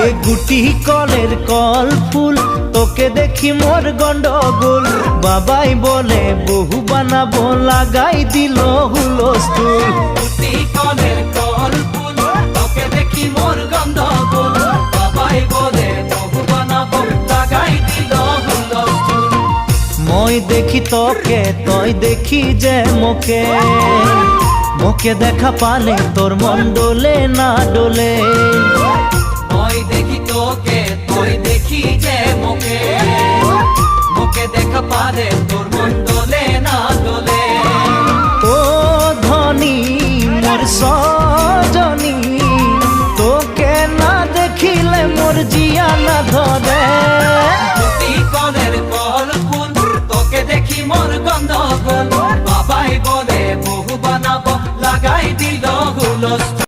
এ গুটি কলের কল ফুল তোকে দেখি মোর গন্ডগোল বাবাই বলে বহু বানাবো লাগাই দিল হুলস্থুল গুটি কলের কল ফুল তোকে দেখি মোর গন্ডগোল বাবাই বলে বহু বানাবো লাগাই দিল হুলস্থুল মই দেখি তোকে তই দেখি যে মোকে মোকে দেখা পালে তোর মন ডোলে না ডোলে মই দেখি তোকে তুই দেখি যে মোকে মোকে দেখা পারে তোর মন দোলে না দোলে ও ধনী মোর